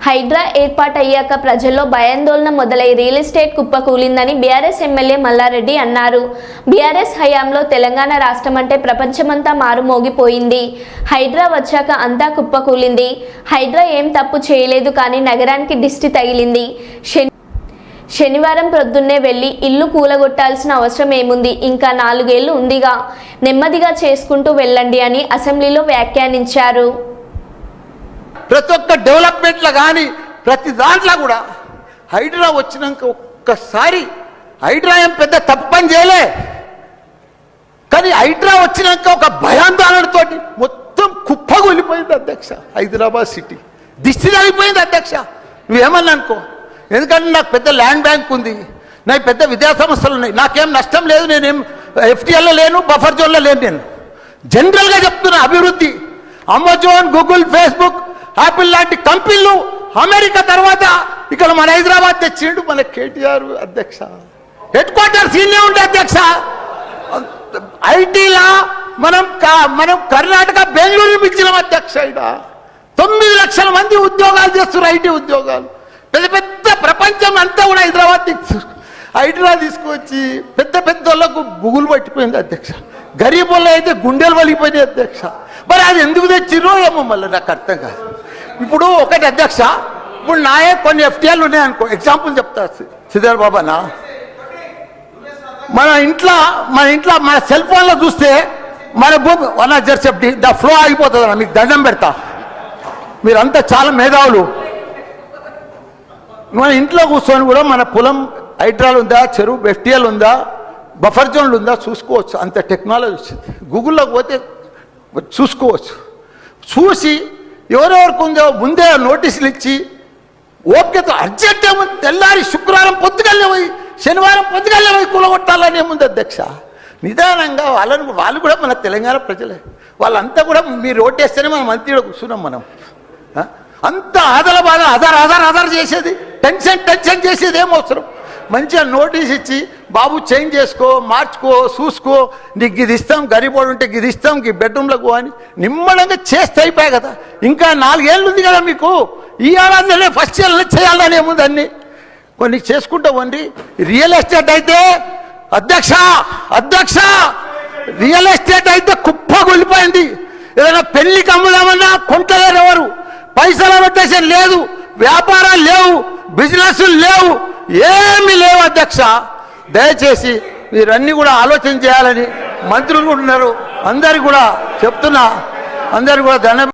హైడ్రా ఏర్పాటయ్యాక ప్రజల్లో భయాందోళన మొదలై రియల్ ఎస్టేట్ కుప్పకూలిందని బీఆర్ఎస్ ఎమ్మెల్యే మల్లారెడ్డి అన్నారు. బీఆర్ఎస్ హయాంలో తెలంగాణ రాష్ట్రం అంటే ప్రపంచమంతా మారుమోగిపోయింది. హైడ్రా వచ్చాక అంతా కుప్పకూలింది. హైడ్రా ఏం తప్పు చేయలేదు, కానీ నగరానికి దిష్టి తగిలింది. శనివారం ప్రొద్దున్నే వెళ్ళి ఇల్లు కూలగొట్టాల్సిన అవసరం ఏముంది? ఇంకా 4 ఏళ్లు ఉందిగా, నెమ్మదిగా చేసుకుంటూ వెళ్ళండి అని అసెంబ్లీలో వ్యాఖ్యానించారు. ప్రతి ఒక్క డెవలప్మెంట్లో కానీ ప్రతి దాంట్లో కూడా హైడ్రా వచ్చినాక ఒక్కసారి హైడ్రా ఏం పెద్ద తప్పు పని చేయలే, కానీ హైడ్రా వచ్చినాక ఒక భయాందోళనతో మొత్తం కుప్పగొలిపోయింది అధ్యక్ష. హైదరాబాద్ సిటీ దిష్టి తగిలిపోయింది అధ్యక్ష. నువ్వేమన్నా అనుకో, ఎందుకంటే నాకు పెద్ద ల్యాండ్ బ్యాంక్ ఉంది, నాకు పెద్ద విద్యా సంస్థలు ఉన్నాయి, నాకేం నష్టం లేదు, నేనేం ఎఫ్టీఎల్లో లేను, బఫర్ జోన్లో లేను. నేను జనరల్గా చెప్తున్నా, అభివృద్ధి అమెజాన్, గూగుల్, ఫేస్బుక్, యాపిల్ లాంటి కంపెనీలు అమెరికా తర్వాత ఇక్కడ మన హైదరాబాద్ తెచ్చిండు మన కేటీఆర్ అధ్యక్ష. హెడ్ క్వార్టర్స్ ఈయనే ఉండే అధ్యక్ష. ఐటీలా మనం కర్ణాటక బెంగళూరు మించినాం అధ్యక్ష. ఇక్కడ 9 లక్షల మంది ఉద్యోగాలు చేస్తున్నారు, ఐటీ ఉద్యోగాలు. పెద్ద పెద్ద ప్రపంచం అంతా కూడా హైడ్రా తీసుకొచ్చి పెద్ద పెద్ద వాళ్ళకు బుగులు పట్టిపోయింది అధ్యక్ష. గరీబ్ వాళ్ళు అయితే గుండెలు వలిగిపోయినాయి అధ్యక్ష. మరి అది ఎందుకు తెచ్చిరో ఏమో మళ్ళీ నాకు అర్థం కాదు. ఇప్పుడు ఒకటి అధ్యక్ష, ఇప్పుడు నాయే కొన్ని ఎఫ్టీఎల్ ఉన్నాయనుకో, ఎగ్జాంపుల్ చెప్తా శ్రీధర్ బాబానా, మన ఇంట్లో మన సెల్ ఫోన్లో చూస్తే మన భూమి 1 ద ఫ్లో ఆగిపోతుంది అన్న. మీకు దండం పెడతా, మీరంతా చాలా మేధావులు. మన ఇంట్లో కూర్చొని కూడా మన పొలం హైడ్రాల్ ఉందా, చెరువు ఎఫ్టీఎల్ ఉందా, బఫర్ జోన్లు ఉందా చూసుకోవచ్చు. అంత టెక్నాలజీ వచ్చింది. గూగుల్లోకి పోతే చూసుకోవచ్చు. చూసి ఎవరెవరికి ఉందో ముందే నోటీసులు ఇచ్చి ఓపికతో అర్జెంట్ ఏముంది, తెల్లారి శుక్రవారం పొద్దుగల్లే పోయి శనివారం పొద్దుగల్లే పోయి కూలగొట్టాలని ఏముంది అధ్యక్ష. నిదానంగా వాళ్ళు కూడా మన తెలంగాణ ప్రజలే, వాళ్ళంతా కూడా మీరు ఓటేస్తేనే మనం మంత్రిలో కూర్చున్నాం. మనం అంత ఆదల బాధ ఆధార్ చేసేది, టెన్షన్ చేసేది ఏం అవసరం. మంచిగా నోటీస్ ఇచ్చి బాబు చేంజ్ చేసుకో, మార్చుకో, చూసుకో, నీకు ఇది ఇస్తాం, గరీబోడు ఉంటే ఇది ఇస్తాం, ఈ బెడ్రూమ్లకు అని నిమ్మడంగా చేస్తే అయిపోయాయి కదా. ఇంకా 4 ఏళ్ళు ఉంది కదా మీకు. ఈ ఏడాదిలోనే ఫస్ట్ ఇయర్లో చేయాలని ఏముంది, అన్ని కొన్ని చేసుకుంటా వండి. రియల్ ఎస్టేట్ అయితే అధ్యక్ష రియల్ ఎస్టేట్ అయితే కుప్పగొలిపోయింది. ఏదైనా పెళ్లికి అమ్ముదామన్నా కొంటలేరు ఎవరు, పైసల రొటేషన్ లేదు, వ్యాపారాలు లేవు, బిజినెస్ లేవు, ఏమీ లేవు అధ్యక్ష. దయచేసి మీరన్నీ కూడా ఆలోచన చేయాలని మంత్రులు ఉన్నారు. అందరికి కూడా చెప్తున్నా, అందరికి కూడా ధన్యవాదాలు.